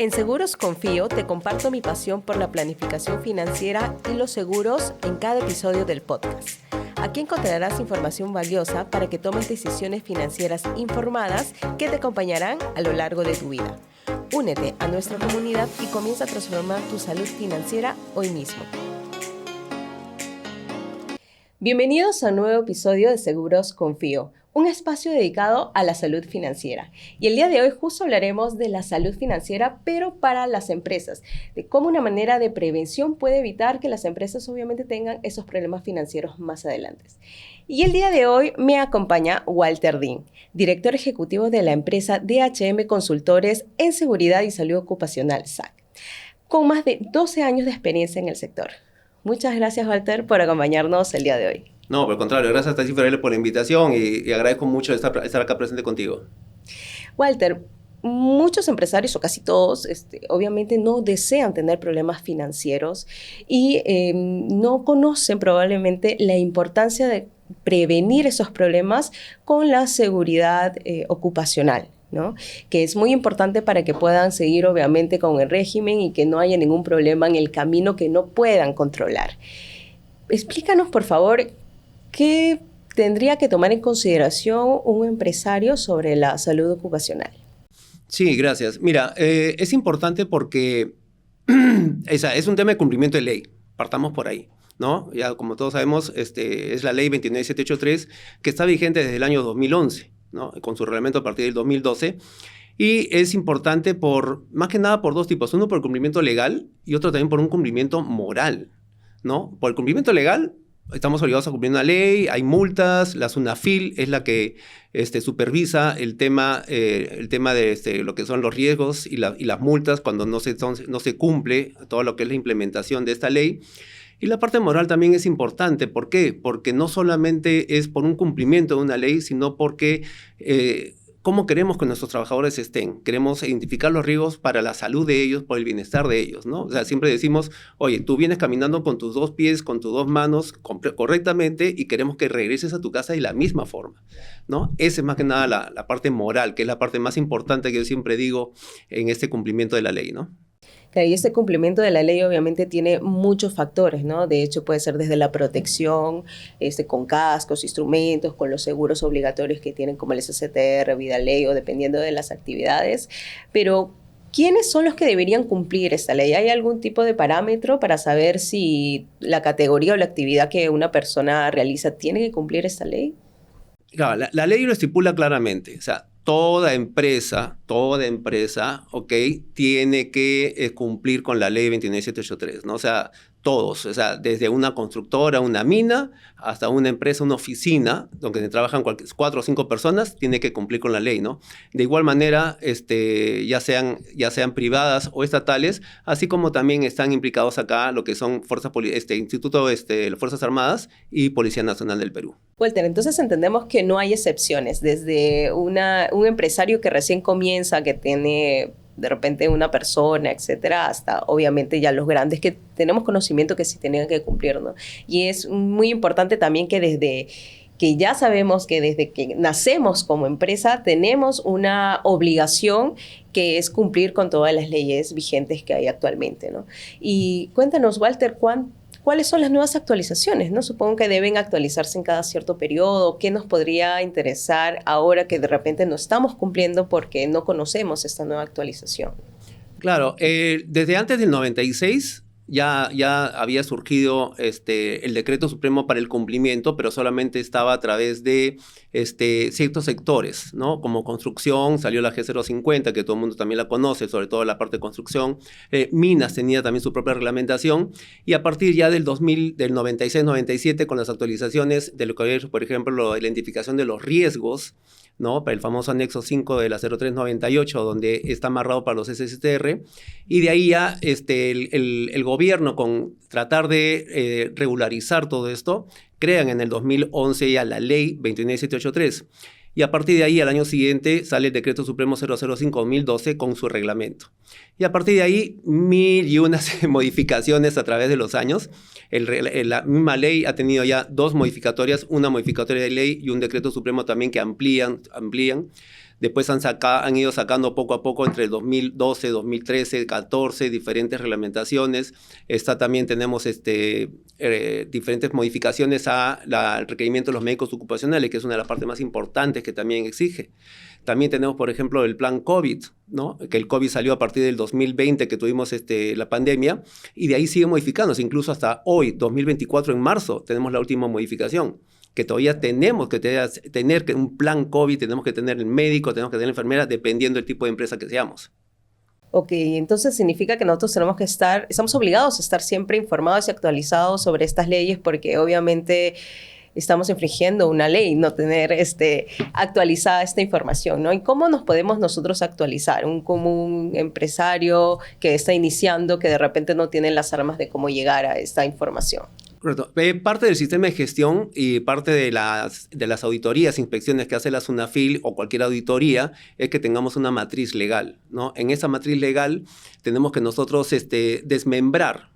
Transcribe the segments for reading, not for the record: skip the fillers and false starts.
En Seguros Confío te comparto mi pasión por la planificación financiera y los seguros en cada episodio del podcast. Aquí encontrarás información valiosa para que tomes decisiones financieras informadas que te acompañarán a lo largo de tu vida. Únete a nuestra comunidad y comienza a transformar tu salud financiera hoy mismo. Bienvenidos a un nuevo episodio de Seguros Confío, un espacio dedicado a la salud financiera. Y el día de hoy justo hablaremos de la salud financiera, pero para las empresas, de cómo una manera de prevención puede evitar que las empresas obviamente tengan esos problemas financieros más adelante. Y el día de hoy me acompaña Walter Dean, director ejecutivo de la empresa DHM Consultores en Seguridad y Salud Ocupacional, SAC, con más de 12 años de experiencia en el sector. Muchas gracias, Walter, por acompañarnos el día de hoy. No, por el contrario, gracias a Tati Ferrer por la invitación y agradezco mucho estar acá presente contigo. Walter, muchos empresarios, o casi todos, obviamente no desean tener problemas financieros y no conocen probablemente la importancia de prevenir esos problemas con la seguridad ocupacional, ¿no? Que es muy importante para que puedan seguir obviamente con el régimen y que no haya ningún problema en el camino que no puedan controlar. Explícanos, por favor, ¿qué tendría que tomar en consideración un empresario sobre la salud ocupacional? Sí, gracias. Mira, es importante porque es un tema de cumplimiento de ley. Partamos por ahí, ¿no? Ya como todos sabemos, es la ley 29783 que está vigente desde el año 2011, ¿no? Con su reglamento a partir del 2012. Y es importante más que nada por dos tipos. Uno por el cumplimiento legal y otro también por un cumplimiento moral, ¿no? Por el cumplimiento legal, estamos obligados a cumplir una ley, hay multas, la SUNAFIL es la que supervisa el tema de lo que son los riesgos y las multas cuando no se cumple todo lo que es la implementación de esta ley. Y la parte moral también es importante. ¿Por qué? Porque no solamente es por un cumplimiento de una ley, sino porque ¿cómo queremos que nuestros trabajadores estén? Queremos identificar los riesgos para la salud de ellos, por el bienestar de ellos, ¿no? O sea, siempre decimos, oye, tú vienes caminando con tus dos pies, con tus dos manos correctamente y queremos que regreses a tu casa de la misma forma, ¿no? Esa es más que nada la parte moral, que es la parte más importante que yo siempre digo en este cumplimiento de la ley, ¿no? Y este cumplimiento de la ley obviamente tiene muchos factores, ¿no? De hecho, puede ser desde la protección, con cascos, instrumentos, con los seguros obligatorios que tienen como el SSTR, Vida Ley o dependiendo de las actividades. Pero, ¿quiénes son los que deberían cumplir esta ley? ¿Hay algún tipo de parámetro para saber si la categoría o la actividad que una persona realiza tiene que cumplir esta ley? Claro, la ley lo estipula claramente, o sea, toda empresa, ¿ok? Tiene que cumplir con la ley 29783, ¿no? O sea, todos, o sea, desde una constructora, una mina, hasta una empresa, una oficina, donde trabajan 4 o 5 personas, tiene que cumplir con la ley, ¿no? De igual manera, ya sean privadas o estatales, así como también están implicados acá lo que son Instituto de las Fuerzas Armadas y Policía Nacional del Perú. Walter, entonces entendemos que no hay excepciones, desde un empresario que recién comienza, que tiene de repente una persona, etcétera, hasta obviamente ya los grandes que tenemos conocimiento que sí tenían que cumplir, ¿no? Y es muy importante también que ya sabemos que desde que nacemos como empresa tenemos una obligación que es cumplir con todas las leyes vigentes que hay actualmente, ¿no? Y cuéntanos, Walter, ¿cuáles son las nuevas actualizaciones, ¿no? Supongo que deben actualizarse en cada cierto periodo. ¿Qué nos podría interesar ahora que de repente no estamos cumpliendo porque no conocemos esta nueva actualización? Claro, desde antes del 96 ya había surgido el Decreto Supremo para el cumplimiento, pero solamente estaba a través de ciertos sectores, ¿no? Como construcción, salió la G050, que todo el mundo también la conoce, sobre todo la parte de construcción. Minas tenía también su propia reglamentación, y a partir ya del 96-97, con las actualizaciones de lo que es, por ejemplo, la identificación de los riesgos, ¿no? Para el famoso anexo 5 de la 0398, donde está amarrado para los SSTR, y de ahí ya el gobierno, con tratar de regularizar todo esto, crean en el 2011 ya la ley 29783, y a partir de ahí, al año siguiente, sale el Decreto Supremo 005-2012 con su reglamento. Y a partir de ahí, 1001 modificaciones a través de los años. La misma ley ha tenido ya 2 modificatorias, una modificatoria de ley y un Decreto Supremo también que amplían. Después han ido sacando poco a poco entre el 2012, 2013, 14, diferentes reglamentaciones. También tenemos diferentes modificaciones al requerimiento de los médicos ocupacionales, que es una de las partes más importantes que también exige. También tenemos, por ejemplo, el plan COVID, ¿no? Que el COVID salió a partir del 2020, que tuvimos la pandemia, y de ahí sigue modificándose. Incluso hasta hoy, 2024, en marzo, tenemos la última modificación, que todavía tenemos que tener un plan COVID, tenemos que tener el médico, tenemos que tener la enfermera, dependiendo del tipo de empresa que seamos. Ok, entonces significa que nosotros estamos obligados a estar siempre informados y actualizados sobre estas leyes, porque obviamente estamos infringiendo una ley, no tener actualizada esta información, ¿no? ¿Y cómo nos podemos nosotros actualizar? Un común empresario que está iniciando, que de repente no tiene las armas de cómo llegar a esta información. Correcto. Parte del sistema de gestión y parte de las auditorías, inspecciones que hace la SUNAFIL o cualquier auditoría es que tengamos una matriz legal, ¿no? En esa matriz legal tenemos que nosotros desmembrar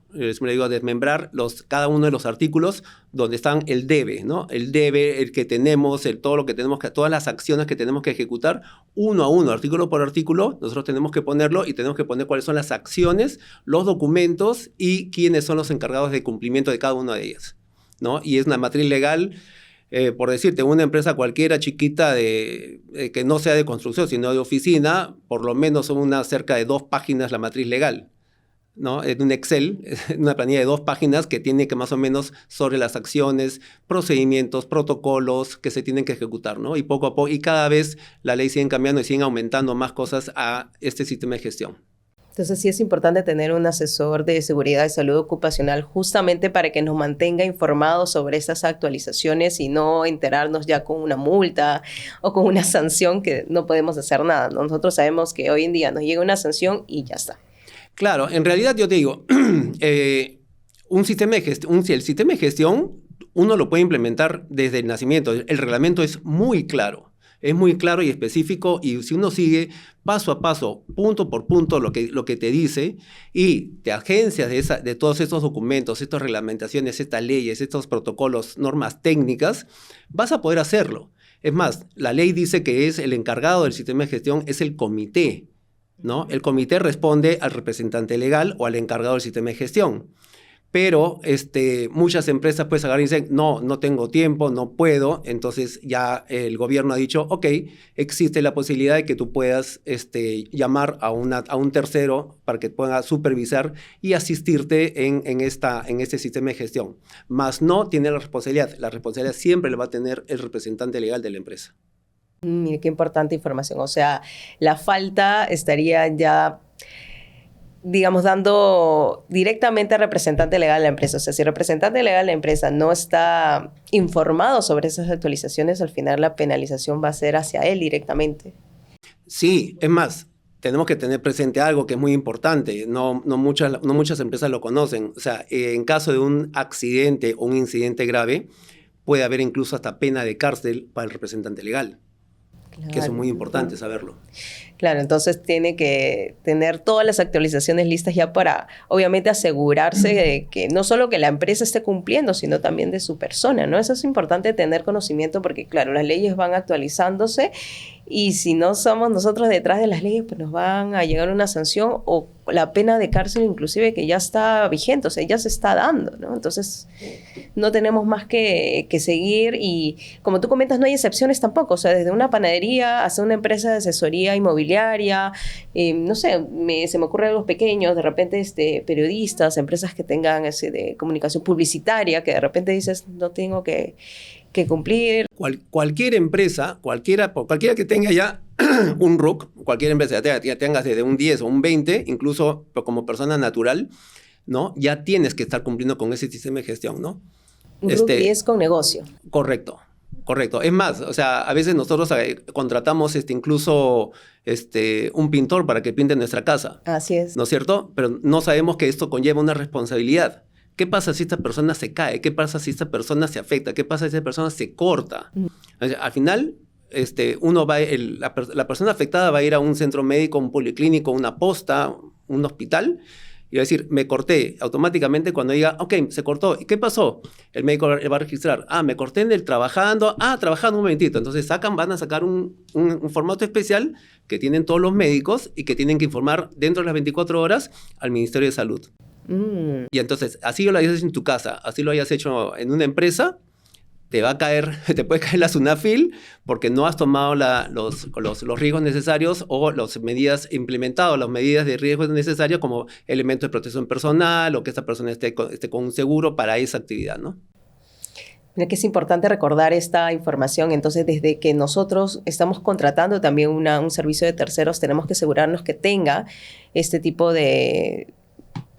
cada uno de los artículos donde están el debe, ¿no? El debe, el que tenemos, todo lo que tenemos que, todas las acciones que tenemos que ejecutar, uno a uno, artículo por artículo, nosotros tenemos que ponerlo y tenemos que poner cuáles son las acciones, los documentos y quiénes son los encargados de cumplimiento de cada una de ellas, ¿no? Y es una matriz legal, por decirte, una empresa cualquiera chiquita que no sea de construcción, sino de oficina, por lo menos son cerca de 2 páginas la matriz legal, ¿no? En un Excel, una planilla de 2 páginas que tiene que más o menos sobre las acciones, procedimientos, protocolos que se tienen que ejecutar, ¿no? Y poco a poco, y cada vez la ley sigue cambiando y siguen aumentando más cosas a este sistema de gestión. Entonces sí es importante tener un asesor de seguridad y salud ocupacional justamente para que nos mantenga informados sobre esas actualizaciones y no enterarnos ya con una multa o con una sanción que no podemos hacer nada, ¿no? Nosotros sabemos que hoy en día nos llega una sanción y ya está. Claro, en realidad yo te digo, el sistema de gestión uno lo puede implementar desde el nacimiento. El reglamento es muy claro y específico, y si uno sigue paso a paso, punto por punto lo que te dice y te agencias de todos estos documentos, estas reglamentaciones, estas leyes, estos protocolos, normas técnicas, vas a poder hacerlo. Es más, la ley dice que el encargado del sistema de gestión es el comité, ¿no? El comité responde al representante legal o al encargado del sistema de gestión. Pero muchas empresas pues agarran y dicen, no tengo tiempo, no puedo. Entonces ya el gobierno ha dicho, ok, existe la posibilidad de que tú puedas llamar a un tercero para que pueda supervisar y asistirte en este sistema de gestión. Mas no tiene la responsabilidad. La responsabilidad siempre la va a tener el representante legal de la empresa. Mire, qué importante información. O sea, la falta estaría ya, digamos, dando directamente al representante legal de la empresa. O sea, si el representante legal de la empresa no está informado sobre esas actualizaciones, al final la penalización va a ser hacia él directamente. Sí, es más, tenemos que tener presente algo que es muy importante. No muchas empresas lo conocen. O sea, en caso de un accidente o un incidente grave, puede haber incluso hasta pena de cárcel para el representante legal. Claro. Que eso es muy importante saberlo. Claro, entonces tiene que tener todas las actualizaciones listas ya para, obviamente, asegurarse de que no solo que la empresa esté cumpliendo, sino también de su persona, ¿no? Eso es importante tener conocimiento porque, claro, las leyes van actualizándose y si no somos nosotros detrás de las leyes, pues nos van a llegar una sanción o la pena de cárcel inclusive que ya está vigente, o sea, ya se está dando, ¿no? Entonces, no tenemos más que seguir y, como tú comentas, no hay excepciones tampoco, o sea, desde una panadería hasta una empresa de asesoría inmobiliaria, no sé, se me ocurre algo pequeño, de repente periodistas, empresas que tengan de comunicación publicitaria, que de repente dices, no tengo que cumplir. Cualquier empresa, cualquiera que tenga ya un RUC, cualquier empresa ya tengas desde un 10 o un 20, incluso como persona natural, ¿no? Ya tienes que estar cumpliendo con ese sistema de gestión, ¿no? Un RUC y es con negocio. Correcto. Es más, o sea, a veces nosotros contratamos incluso un pintor para que pinte nuestra casa. Así es. ¿No es cierto? Pero no sabemos que esto conlleva una responsabilidad. ¿Qué pasa si esta persona se cae? ¿Qué pasa si esta persona se afecta? ¿Qué pasa si esta persona se corta? Al final, la persona afectada va a ir a un centro médico, un policlínico, una posta, un hospital, Y va a decir, me corté. Automáticamente cuando diga, ok, se cortó. ¿Y qué pasó? El médico va a registrar, me corté en el trabajando. Trabajando un momentito. Entonces van a sacar un formato especial que tienen todos los médicos y que tienen que informar dentro de las 24 horas al Ministerio de Salud. Y entonces, así lo hayas hecho en tu casa, así lo hayas hecho en una empresa, te puede caer la SUNAFIL porque no has tomado los riesgos necesarios o las medidas implementado, las medidas de riesgo necesarias como elementos de protección personal o que esta persona esté con un seguro para esa actividad, ¿no? Mira que es importante recordar esta información. Entonces, desde que nosotros estamos contratando también un servicio de terceros, tenemos que asegurarnos que tenga este tipo de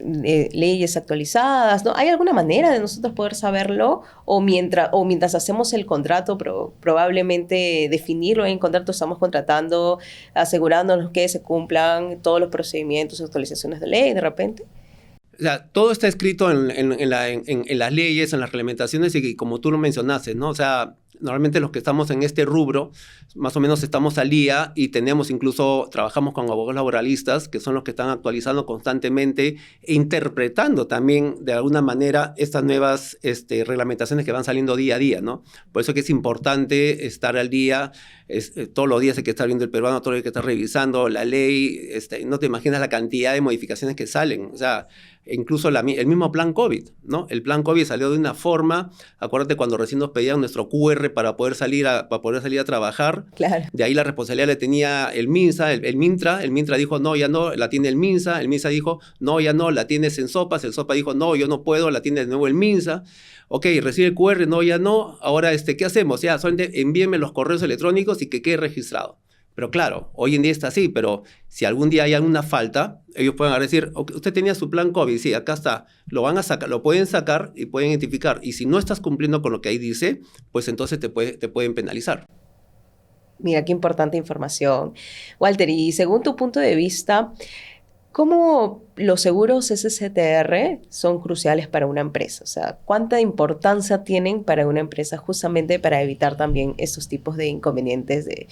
leyes actualizadas, ¿no? ¿Hay alguna manera de nosotros poder saberlo? O mientras hacemos el contrato, probablemente definirlo en contrato, estamos contratando, asegurándonos que se cumplan todos los procedimientos, actualizaciones de ley, de repente. O sea, todo está escrito en las leyes, en las reglamentaciones y como tú lo mencionaste, ¿no? O sea, normalmente los que estamos en este rubro, más o menos estamos al día y trabajamos con abogados laboralistas, que son los que están actualizando constantemente e interpretando también de alguna manera estas nuevas reglamentaciones que van saliendo día a día, ¿no? Por eso que es importante estar al día, todos los días hay que estar viendo el peruano, todos los días hay que estar revisando la ley, no te imaginas la cantidad de modificaciones que salen, o sea, incluso el mismo plan COVID, ¿no? El plan COVID salió de una forma, acuérdate cuando recién nos pedían nuestro QR para poder salir a trabajar. Claro. De ahí la responsabilidad la tenía el MINSA, el Mintra dijo, no, ya no, la tiene el MINSA dijo, no, ya no, la tiene Sensopas, el SOPA dijo, no, yo no puedo, la tiene de nuevo el MINSA. Ok, recibe el QR, no, ya no, ahora, ¿qué hacemos? Ya, solamente envíenme los correos electrónicos y que quede registrado. Pero claro, hoy en día está así, pero si algún día hay alguna falta, ellos pueden decir, okay, usted tenía su plan COVID, sí, acá está, lo van a sacar, lo pueden sacar y pueden identificar. Y si no estás cumpliendo con lo que ahí dice, pues entonces te pueden penalizar. Mira, qué importante información. Walter, y según tu punto de vista, ¿cómo los seguros SSTR son cruciales para una empresa? O sea, ¿cuánta importancia tienen para una empresa justamente para evitar también estos tipos de inconvenientes de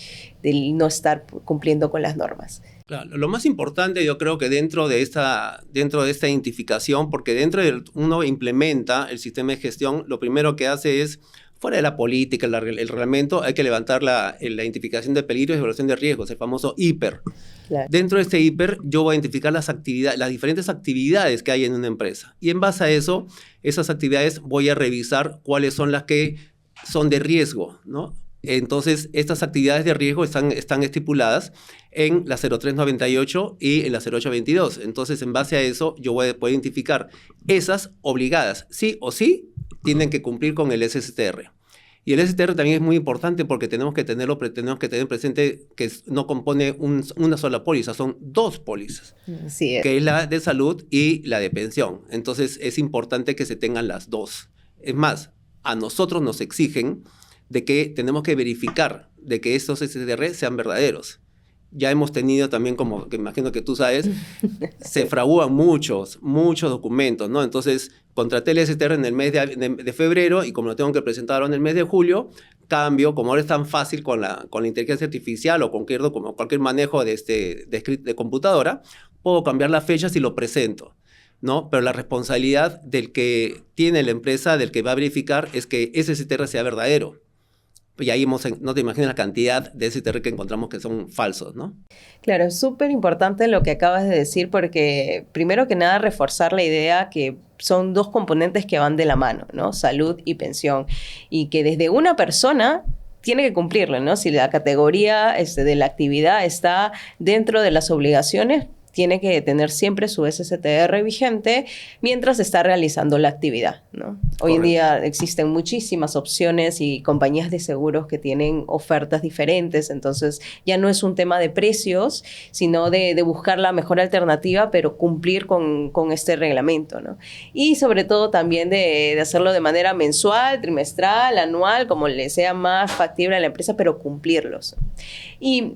no estar cumpliendo con las normas? Claro, lo más importante yo creo que dentro de esta identificación, porque uno implementa el sistema de gestión, lo primero que hace es, fuera de la política, el reglamento, hay que levantar la identificación de peligros y evaluación de riesgos, el famoso IPER. Claro. Dentro de este IPER, yo voy a identificar las diferentes actividades que hay en una empresa. Y en base a eso, esas actividades voy a revisar cuáles son las que son de riesgo, ¿no? Entonces, estas actividades de riesgo están estipuladas en la 0398 y en la 0822. Entonces, en base a eso, yo voy a poder identificar esas obligadas, sí o sí, tienen que cumplir con el SSTR. Y el SSTR también es muy importante porque tenemos que tener presente que no compone una sola póliza, son dos pólizas, Sí, que es la de salud y la de pensión. Entonces, es importante que se tengan las dos. Es más, a nosotros nos exigen de que tenemos que verificar de que estos SSTR sean verdaderos. Ya hemos tenido también, como que imagino que tú sabes, se fraudan muchos documentos, ¿no? Entonces, contraté el SSTR en el mes de febrero y como lo tengo que presentar ahora en el mes de julio, cambio, como ahora es tan fácil con la inteligencia artificial o cualquier manejo de computadora, puedo cambiar las fechas y lo presento, ¿no? Pero la responsabilidad del que tiene la empresa, del que va a verificar, es que ese SSTR sea verdadero. Y ahí no te imaginas la cantidad de SSTR que encontramos que son falsos, ¿no? Claro, es súper importante lo que acabas de decir porque, primero que nada, reforzar la idea que son dos componentes que van de la mano, ¿no? Salud y pensión. Y que desde una persona tiene que cumplirlo, ¿no? Si la categoría de la actividad está dentro de las obligaciones, tiene que tener siempre su SSTR vigente mientras está realizando la actividad, ¿no? Hoy en día existen muchísimas opciones y compañías de seguros que tienen ofertas diferentes, entonces ya no es un tema de precios, sino de buscar la mejor alternativa, pero cumplir con este reglamento, ¿no? Y sobre todo también de hacerlo de manera mensual, trimestral, anual, como le sea más factible a la empresa, pero cumplirlos. Y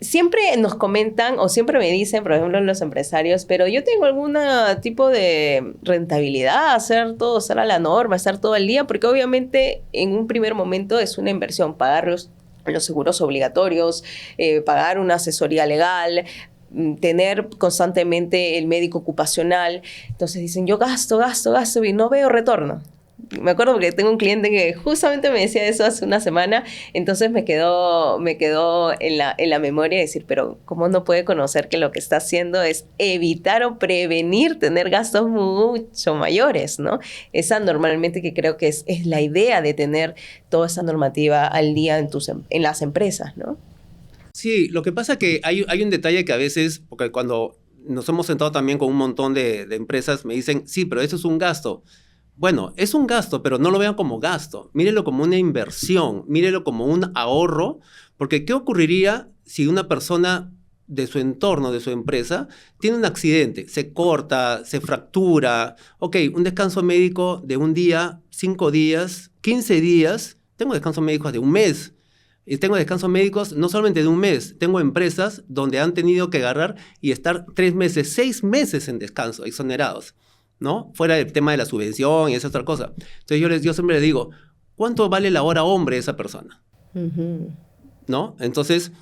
siempre nos comentan o siempre me dicen, por ejemplo, los empresarios, pero yo tengo algún tipo de rentabilidad, estar a la norma, estar todo el día, porque obviamente en un primer momento es una inversión, pagar los seguros obligatorios, pagar una asesoría legal, tener constantemente el médico ocupacional. Entonces dicen, yo gasto y no veo retorno. Me acuerdo porque tengo un cliente que justamente me decía eso hace una semana, entonces me quedó en la memoria decir, pero ¿cómo no puede conocer que lo que está haciendo es evitar o prevenir tener gastos mucho mayores, ¿no? Esa normalmente que creo que es la idea de tener toda esa normativa al día en las empresas, ¿no? Sí, lo que pasa es que hay un detalle que a veces, porque cuando nos hemos sentado también con un montón de empresas, me dicen, sí, pero eso es un gasto. Bueno, es un gasto, pero no lo vean como gasto. Mírelo como una inversión, mírelo como un ahorro, porque ¿qué ocurriría si una persona de su entorno, de su empresa, tiene un accidente, se corta, se fractura? Ok, un descanso médico de un día, 5 días, 15 días, tengo descansos médicos de un mes. Y tengo descansos médicos no solamente de un mes, tengo empresas donde han tenido que agarrar y estar 3 meses, 6 meses en descanso, exonerados, ¿no? Fuera del tema de la subvención y esa otra cosa. Entonces yo siempre les digo, ¿cuánto vale la hora hombre de esa persona? ¿No? Entonces,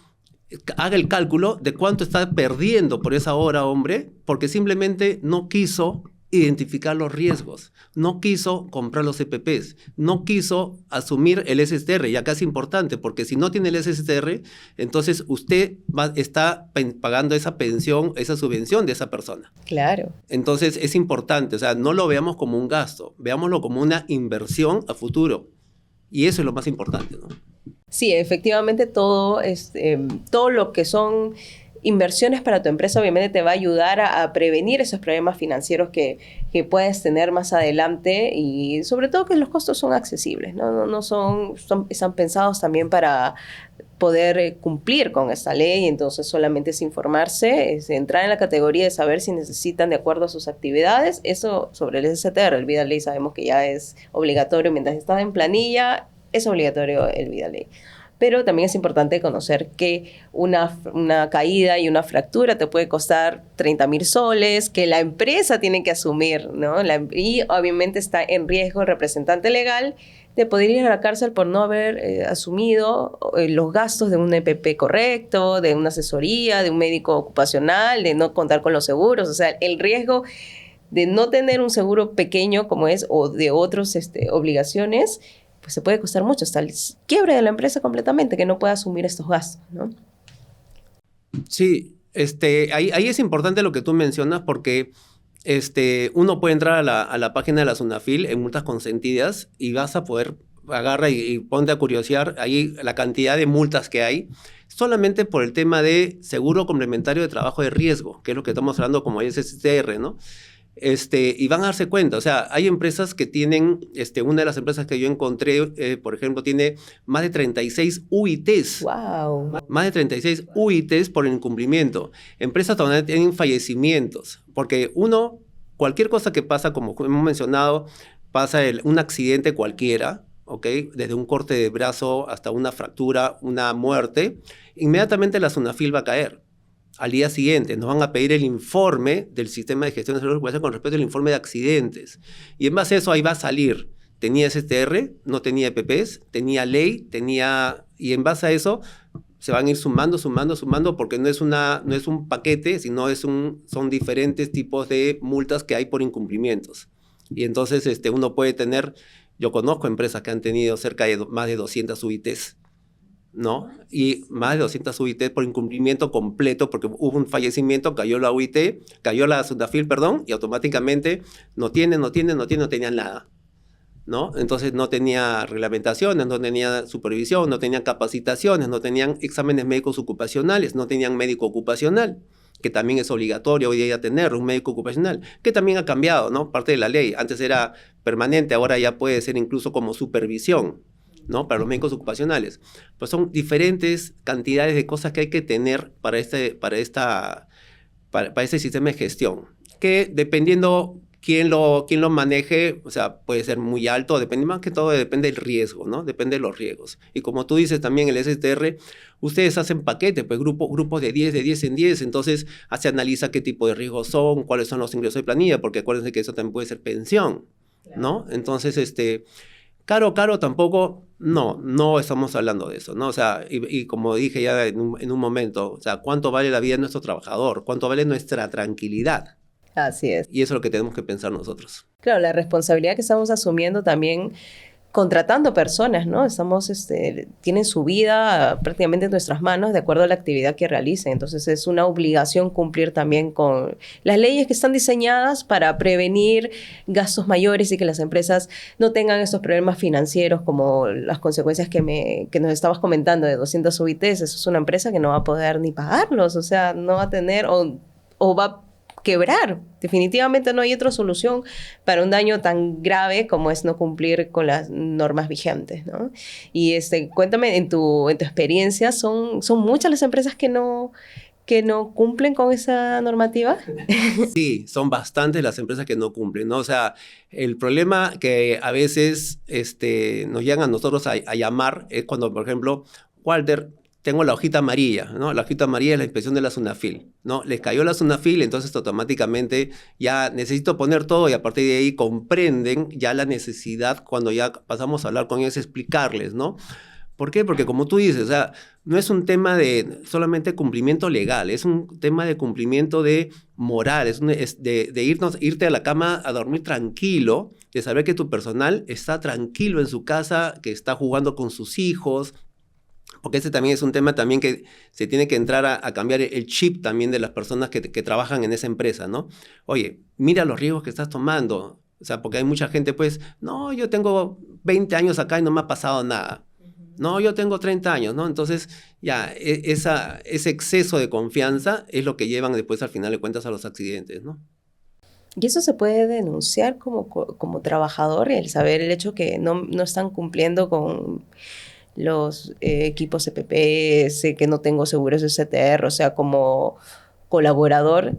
haga el cálculo de cuánto está perdiendo por esa hora hombre, porque simplemente no quiso identificar los riesgos, no quiso comprar los EPPs, no quiso asumir el SSTR. Y acá es importante, porque si no tiene el SSTR, entonces usted está pagando esa pensión, esa subvención de esa persona. Claro. Entonces es importante, o sea, no lo veamos como un gasto, veámoslo como una inversión a futuro. Y eso es lo más importante, ¿no? Sí, efectivamente todo lo que son inversiones para tu empresa obviamente te va a ayudar a prevenir esos problemas financieros que puedes tener más adelante, y sobre todo que los costos son accesibles, ¿no? No están pensados también para poder cumplir con esta ley. Entonces solamente es informarse, es entrar en la categoría de saber si necesitan de acuerdo a sus actividades. Eso sobre el SSTR, el Vida Ley, sabemos que ya es obligatorio. Mientras está en planilla, es obligatorio el Vida Ley. Pero también es importante conocer que una caída y una fractura te puede costar 30,000 soles, que la empresa tiene que asumir, ¿no? Y obviamente está en riesgo el representante legal de poder ir a la cárcel por no haber asumido los gastos de un EPP correcto, de una asesoría, de un médico ocupacional, de no contar con los seguros. O sea, el riesgo de no tener un seguro pequeño como es, o de otras obligaciones, pues se puede costar mucho, hasta el quiebre de la empresa completamente, que no pueda asumir estos gastos, ¿no? Sí, ahí es importante lo que tú mencionas, porque uno puede entrar a la página de la SUNAFIL en multas consentidas y vas a poder, agarra y ponte a curiosear ahí la cantidad de multas que hay, solamente por el tema de seguro complementario de trabajo de riesgo, que es lo que estamos hablando como SSTR, ¿no? Y van a darse cuenta, o sea, hay empresas que tienen, una de las empresas que yo encontré, por ejemplo, tiene más de 36 UITs. ¡Wow! Más de 36 UITs por el incumplimiento. Empresas donde tienen fallecimientos, porque cualquier cosa que pasa, como hemos mencionado, pasa un accidente cualquiera, ¿ok? Desde un corte de brazo hasta una fractura, una muerte, inmediatamente la SUNAFIL va a caer. Al día siguiente nos van a pedir el informe del sistema de gestión de salud con respecto al informe de accidentes. Y en base a eso ahí va a salir, tenía SSTR, no tenía EPPs, tenía ley, y en base a eso se van a ir sumando, porque no es un paquete, sino son diferentes tipos de multas que hay por incumplimientos. Y entonces uno puede tener, yo conozco empresas que han tenido cerca de más de 200 UITs, ¿no? Y más de 200 UIT por incumplimiento completo, porque hubo un fallecimiento, cayó la UIT, cayó la SUNAFIL, perdón, y automáticamente no tenían nada, ¿no? Entonces no tenía reglamentaciones, no tenía supervisión, no tenían capacitaciones, no tenían exámenes médicos ocupacionales, no tenían médico ocupacional, que también es obligatorio hoy día tener un médico ocupacional, que también ha cambiado, ¿no? Parte de la ley. Antes era permanente, ahora ya puede ser incluso como supervisión, ¿no? Para los médicos ocupacionales. Pues son diferentes cantidades de cosas que hay que tener para este sistema de gestión, que dependiendo quién lo maneje, o sea, puede ser muy alto, más que todo depende del riesgo, ¿no? Depende de los riesgos. Y como tú dices también, el SSTR, ustedes hacen paquetes, pues grupos de 10 en 10, entonces se analiza qué tipo de riesgos son, cuáles son los ingresos de planilla, porque acuérdense que eso también puede ser pensión, ¿no? Entonces, Caro tampoco, no estamos hablando de eso, ¿no? O sea, y como dije ya en un momento, o sea, ¿cuánto vale la vida de nuestro trabajador? ¿Cuánto vale nuestra tranquilidad? Así es. Y eso es lo que tenemos que pensar nosotros. Claro, la responsabilidad que estamos asumiendo también contratando personas, ¿no? Tienen su vida prácticamente en nuestras manos de acuerdo a la actividad que realicen. Entonces es una obligación cumplir también con las leyes que están diseñadas para prevenir gastos mayores y que las empresas no tengan estos problemas financieros como las consecuencias que nos estabas comentando de 200 UITs. Eso es una empresa que no va a poder ni pagarlos, o sea, no va a tener o va a quebrar. Definitivamente no hay otra solución para un daño tan grave como es no cumplir con las normas vigentes, ¿no? Y cuéntame, en tu experiencia, ¿son muchas las empresas que no cumplen con esa normativa? Sí, son bastantes las empresas que no cumplen, ¿no? O sea, el problema que a veces nos llegan a nosotros a llamar es cuando, por ejemplo, Walter, tengo la hojita amarilla, ¿no? La hojita amarilla es la inspección de la SUNAFIL, ¿no? Les cayó la SUNAFIL, entonces automáticamente ya necesito poner todo y a partir de ahí comprenden ya la necesidad cuando ya pasamos a hablar con ellos, explicarles, ¿no? ¿Por qué? Porque como tú dices, o sea, no es un tema de solamente cumplimiento legal, es un tema de cumplimiento de moral, es de irte a la cama a dormir tranquilo, de saber que tu personal está tranquilo en su casa, que está jugando con sus hijos, porque ese también es un tema también que se tiene que entrar a cambiar el chip también de las personas que trabajan en esa empresa, ¿no? Oye, mira los riesgos que estás tomando. O sea, porque hay mucha gente, pues, no, yo tengo 20 años acá y no me ha pasado nada. No, yo tengo 30 años, ¿no? Entonces, ya, ese exceso de confianza es lo que llevan después, al final de cuentas, a los accidentes, ¿no? Y eso se puede denunciar como trabajador, el saber el hecho que no están cumpliendo con los equipos EPPs, que no tengo seguros de CTR, o sea, como colaborador,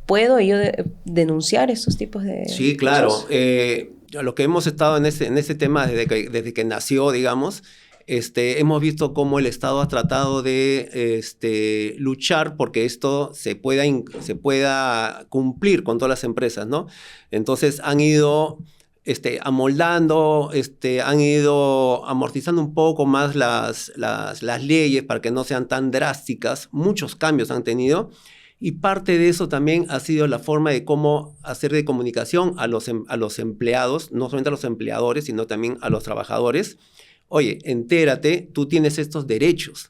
¿puedo yo denunciar estos tipos de Sí, claro. hechos? Lo que hemos estado en ese tema desde que nació, digamos, hemos visto cómo el Estado ha tratado de luchar porque esto se pueda cumplir con todas las empresas, ¿no? Entonces han ido amoldando, han ido amortizando un poco más las leyes para que no sean tan drásticas. Muchos cambios han tenido. Y parte de eso también ha sido la forma de cómo hacer de comunicación a los empleados, no solamente a los empleadores, sino también a los trabajadores. Oye, entérate, tú tienes estos derechos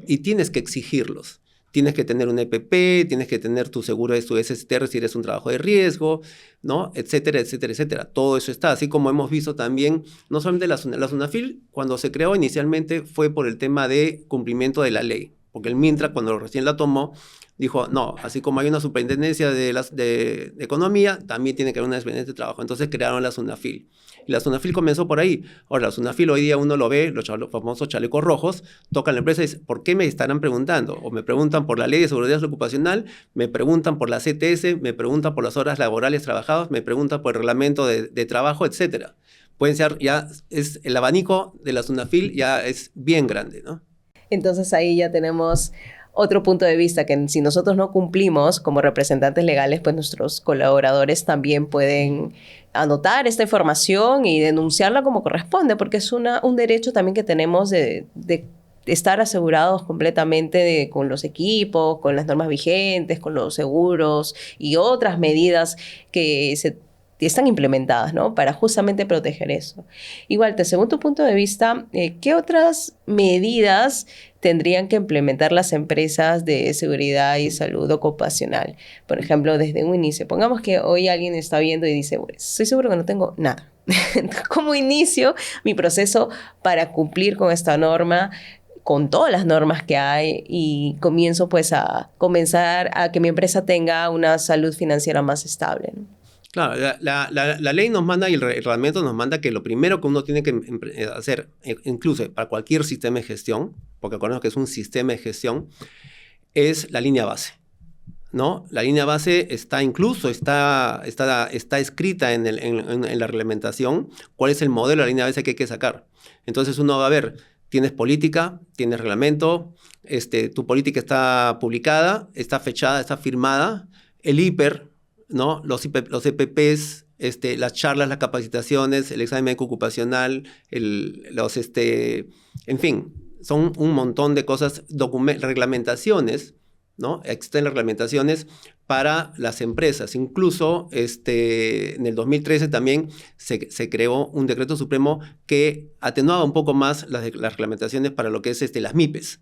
y tienes que exigirlos. Tienes que tener un EPP, tienes que tener tu seguro de tu SSTR si eres un trabajo de riesgo, ¿no? Etcétera, etcétera, etcétera. Todo eso está, así como hemos visto también, no solamente la SUNAFIL, cuando se creó inicialmente fue por el tema de cumplimiento de la ley, porque el MINTRA, cuando recién la tomó, dijo, no, así como hay una superintendencia de economía, también tiene que haber una dependencia de trabajo. Entonces crearon la SUNAFIL. Y la SUNAFIL comenzó por ahí. Ahora, la SUNAFIL hoy día uno lo ve, los famosos chalecos rojos, tocan la empresa y dicen, ¿por qué me estarán preguntando? O me preguntan por la ley de seguridad ocupacional, me preguntan por la CTS, me preguntan por las horas laborales trabajadas, me preguntan por el reglamento de trabajo, etcétera. Pueden ser, ya es el abanico de la SUNAFIL ya es bien grande, ¿no? Entonces ahí ya tenemos otro punto de vista, que si nosotros no cumplimos como representantes legales, pues nuestros colaboradores también pueden anotar esta información y denunciarla como corresponde, porque es un derecho también que tenemos de estar asegurados completamente con los equipos, con las normas vigentes, con los seguros y otras medidas que están implementadas, ¿no? Para justamente proteger eso. Igual, según tu punto de vista, ¿qué otras medidas tendrían que implementar las empresas de seguridad y salud ocupacional? Por ejemplo, desde un inicio. Pongamos que hoy alguien está viendo y dice, bueno, estoy seguro que no tengo nada. ¿Cómo inicio mi proceso para cumplir con esta norma, con todas las normas que hay, y comienzo pues a comenzar a que mi empresa tenga una salud financiera más estable, ¿no? Claro, la ley nos manda y el reglamento nos manda que lo primero que uno tiene que hacer, incluso para cualquier sistema de gestión, porque acuérdense que es un sistema de gestión, es la línea base, ¿no? La línea base está escrita en la reglamentación, cuál es el modelo de la línea base que hay que sacar. Entonces uno va a ver, tienes política, tienes reglamento, tu política está publicada, está fechada, está firmada, el IPER, ¿no? Los EPPs las charlas, las capacitaciones, el examen médico ocupacional, en fin, son un montón de cosas, reglamentaciones, ¿no? Existen reglamentaciones para las empresas. Incluso en el 2013 también se creó un decreto supremo que atenuaba un poco más las reglamentaciones para lo que es las MIPES,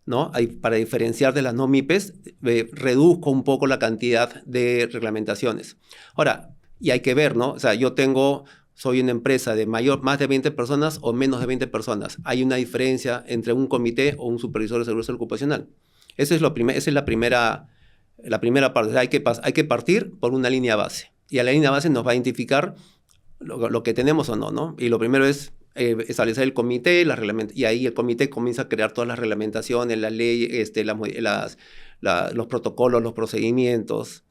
¿no? Para diferenciar de las no MIPES, reduzco un poco la cantidad de reglamentaciones. Ahora, y hay que ver, ¿no? O sea, soy una empresa de más de 20 personas o menos de 20 personas. Hay una diferencia entre un comité o un supervisor de seguridad social ocupacional. Esa es la primera parte. O sea, hay que partir por una línea base. Y a la línea base nos va a identificar lo que tenemos o no, ¿no? Y lo primero es establecer el comité, y ahí el comité comienza a crear todas las reglamentaciones, las leyes, los protocolos, los procedimientos,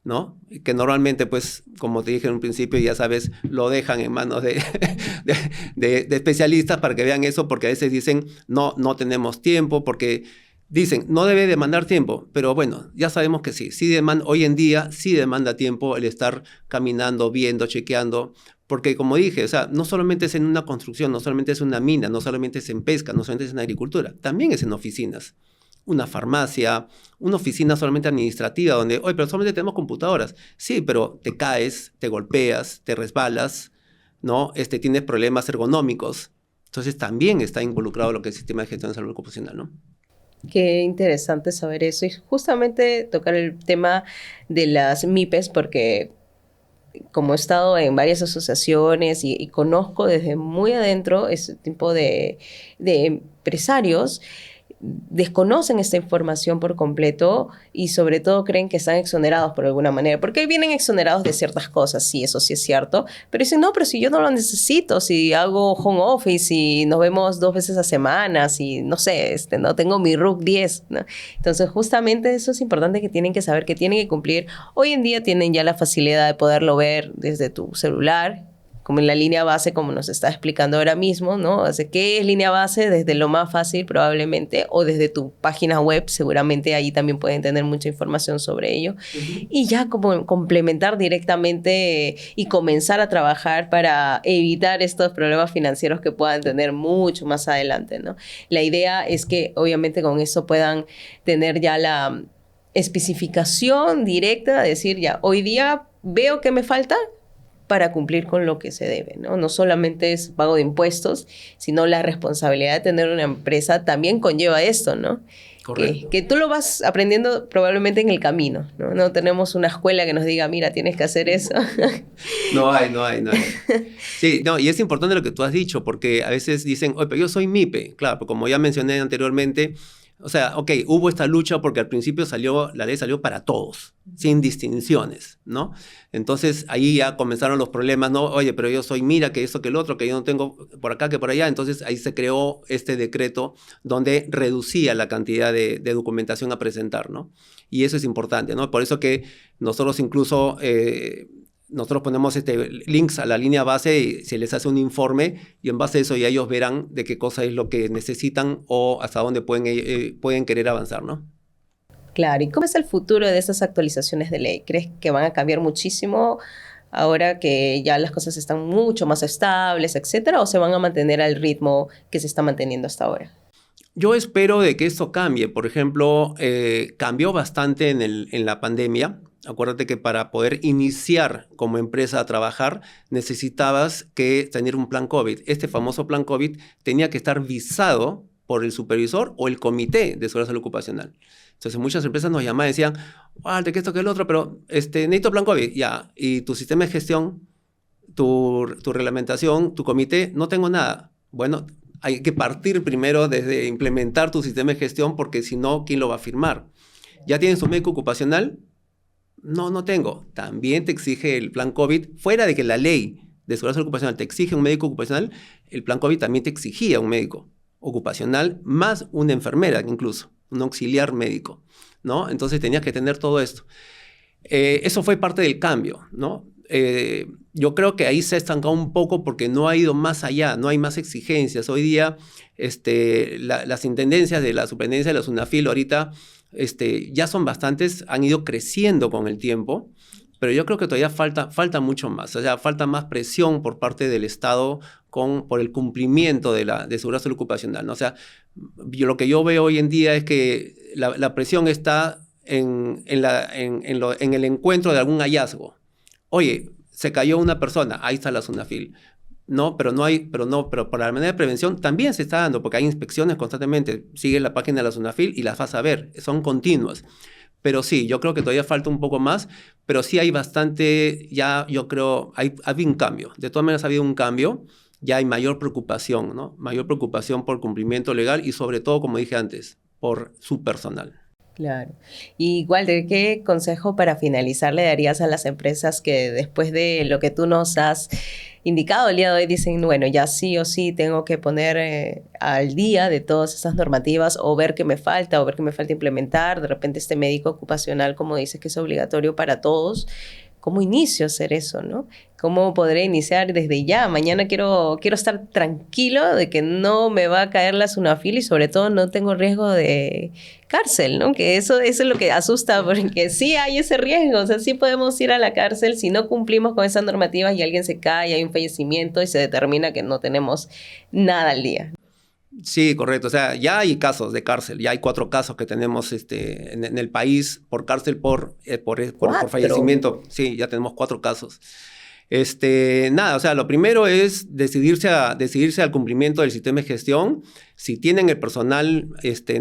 ¿no? Que normalmente, pues, como te dije en un principio, ya sabes, lo dejan en manos de especialistas para que vean eso, porque a veces dicen, no tenemos tiempo, porque dicen, no debe demandar tiempo, pero bueno, ya sabemos que sí hoy en día sí demanda tiempo el estar caminando, viendo, chequeando, porque como dije, o sea, no solamente es en una construcción, no solamente es una mina, no solamente es en pesca, no solamente es en agricultura, también es en oficinas. Una farmacia, una oficina solamente administrativa, donde, oye, pero solamente tenemos computadoras. Sí, pero te caes, te golpeas, te resbalas, ¿no? Tienes problemas ergonómicos. Entonces también está involucrado lo que es el sistema de gestión de salud ocupacional, ¿no? Qué interesante saber eso y justamente tocar el tema de las MIPES, porque como he estado en varias asociaciones y conozco desde muy adentro ese tipo de empresarios, desconocen esta información por completo y sobre todo creen que están exonerados por alguna manera, porque vienen exonerados de ciertas cosas, sí, eso sí es cierto, pero dicen, no, pero si yo no lo necesito, si hago home office y nos vemos 2 veces a semana, si no sé, no tengo mi RUC 10, ¿no? Entonces justamente eso es importante, que tienen que saber que tienen que cumplir. Hoy en día tienen ya la facilidad de poderlo ver desde tu celular, como en la línea base, como nos está explicando ahora mismo, ¿no? O sea, ¿qué es línea base? Desde lo más fácil probablemente, o desde tu página web, seguramente ahí también pueden tener mucha información sobre ello. Y ya como complementar directamente y comenzar a trabajar para evitar estos problemas financieros que puedan tener mucho más adelante, ¿no? La idea es que obviamente con eso puedan tener ya la especificación directa, decir ya, hoy día veo que me falta para cumplir con lo que se debe, ¿no? No solamente es pago de impuestos, sino la responsabilidad de tener una empresa también conlleva esto, ¿no? Correcto. Que tú lo vas aprendiendo probablemente en el camino, ¿no? No tenemos una escuela que nos diga, mira, tienes que hacer eso. No hay. Sí, no, y es importante lo que tú has dicho, porque a veces dicen, oye, pero yo soy MIPE. Claro, pero como ya mencioné anteriormente, o sea, ok, hubo esta lucha porque al principio la ley salió para todos, sin distinciones, ¿no? Entonces ahí ya comenzaron los problemas, ¿no? Oye, pero yo soy mira, que esto, que el otro, que yo no tengo por acá, que por allá. Entonces ahí se creó este decreto donde reducía la cantidad de documentación a presentar, ¿no? Y eso es importante, ¿no? Por eso que nosotros incluso... nosotros ponemos links a la línea base y se les hace un informe y en base a eso ya ellos verán de qué cosa es lo que necesitan o hasta dónde pueden querer avanzar, ¿no? Claro, ¿y cómo es el futuro de esas actualizaciones de ley? ¿Crees que van a cambiar muchísimo ahora que ya las cosas están mucho más estables, etcétera, o se van a mantener al ritmo que se está manteniendo hasta ahora? Yo espero de que esto cambie. Por ejemplo, cambió bastante en la pandemia. Acuérdate que para poder iniciar como empresa a trabajar necesitabas que tener un plan COVID. Este famoso plan COVID tenía que estar visado por el supervisor o el comité de seguridad ocupacional. Entonces muchas empresas nos llamaban y decían, de que esto, que el otro, pero necesito plan COVID. Ya, y tu sistema de gestión, tu reglamentación, tu comité, no tengo nada. Bueno, hay que partir primero desde implementar tu sistema de gestión, porque si no, ¿quién lo va a firmar? ¿Ya tienes tu médico ocupacional? No tengo. También te exige el plan COVID. Fuera de que la ley de seguridad ocupacional te exige un médico ocupacional, el plan COVID también te exigía un médico ocupacional, más una enfermera incluso, un auxiliar médico, ¿no? Entonces tenías que tener todo esto. Eso fue parte del cambio, ¿no? Yo creo que ahí se ha estancado un poco porque no ha ido más allá, no hay más exigencias. Hoy día las intendencias de la superintendencia de la SUNAFIL ahorita ya son bastantes, han ido creciendo con el tiempo pero yo creo que todavía falta mucho más. O sea, falta más presión por parte del Estado por el cumplimiento de seguridad social ocupacional, ¿no? O sea, lo que yo veo hoy en día es que la presión está en el encuentro de algún hallazgo. Oye, se cayó una persona, ahí está la SUNAFIL. No, pero para la manera de prevención también se está dando, porque hay inspecciones constantemente. Sigue la página de la SUNAFIL y las vas a ver, son continuas. Pero sí, yo creo que todavía falta un poco más, pero sí hay bastante, ya yo creo, ha habido un cambio. De todas maneras ha habido un cambio, ya hay mayor preocupación, ¿no? Mayor preocupación por cumplimiento legal y sobre todo, como dije antes, por su personal. Claro. Y Walter, ¿qué consejo para finalizar le darías a las empresas que después de lo que tú nos has indicado el día de hoy dicen, bueno, ya sí o sí tengo que poner al día de todas esas normativas o ver qué me falta implementar? De repente este médico ocupacional, como dices, que es obligatorio para todos. ¿Cómo inicio a hacer eso, no? ¿Cómo podré iniciar desde ya? Mañana quiero estar tranquilo de que no me va a caer la SUNAFIL y sobre todo no tengo riesgo de cárcel, ¿no? Que eso es lo que asusta, porque sí hay ese riesgo. O sea, sí podemos ir a la cárcel si no cumplimos con esas normativas y alguien se cae, hay un fallecimiento y se determina que no tenemos nada al día. Sí, correcto. O sea, ya hay casos de cárcel. Ya hay 4 casos que tenemos en el país por cárcel por fallecimiento. Sí, ya tenemos 4 casos. Nada, o sea, lo primero es decidirse al cumplimiento del sistema de gestión. Si tienen el personal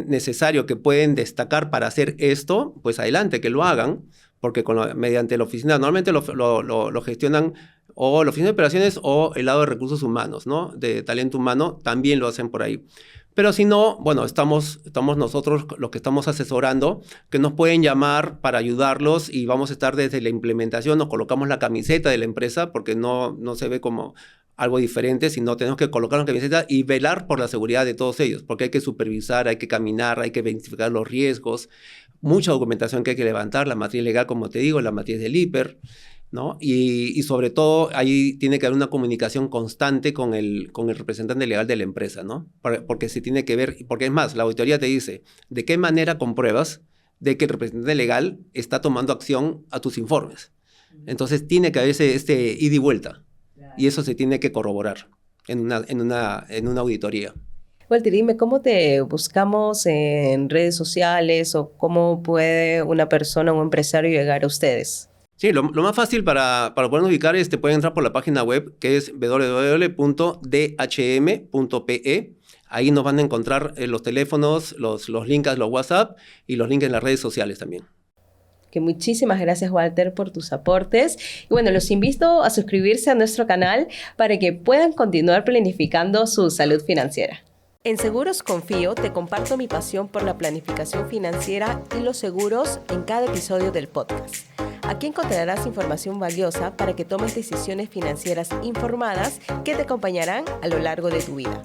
necesario que pueden destacar para hacer esto, pues adelante, que lo hagan, porque mediante la oficina, normalmente lo gestionan o la oficina de operaciones o el lado de recursos humanos, ¿no? De talento humano, también lo hacen por ahí. Pero si no, bueno, estamos nosotros los que estamos asesorando, que nos pueden llamar para ayudarlos y vamos a estar desde la implementación, nos colocamos la camiseta de la empresa porque no se ve como algo diferente, sino tenemos que colocar la camiseta y velar por la seguridad de todos ellos, porque hay que supervisar, hay que caminar, hay que identificar los riesgos, mucha documentación que hay que levantar, la materia legal, como te digo, la materia del IPER, ¿no? Y sobre todo ahí tiene que haber una comunicación constante con el representante legal de la empresa, ¿no? Porque se tiene que ver, porque es más, la auditoría te dice, ¿de qué manera compruebas de que el representante legal está tomando acción a tus informes? Entonces tiene que haber ida y vuelta, y eso se tiene que corroborar en una auditoría. Walter, dime, ¿cómo te buscamos en redes sociales o cómo puede una persona o un empresario llegar a ustedes? Sí, lo más fácil para podernos ubicar pueden entrar por la página web que es www.dhm.pe. Ahí nos van a encontrar los teléfonos, los links, los WhatsApp y los links en las redes sociales también. Que muchísimas gracias, Walter, por tus aportes. Y bueno, los invito a suscribirse a nuestro canal para que puedan continuar planificando su salud financiera. En Seguros Confío te comparto mi pasión por la planificación financiera y los seguros en cada episodio del podcast. Aquí encontrarás información valiosa para que tomes decisiones financieras informadas que te acompañarán a lo largo de tu vida.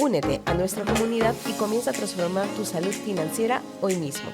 Únete a nuestra comunidad y comienza a transformar tu salud financiera hoy mismo.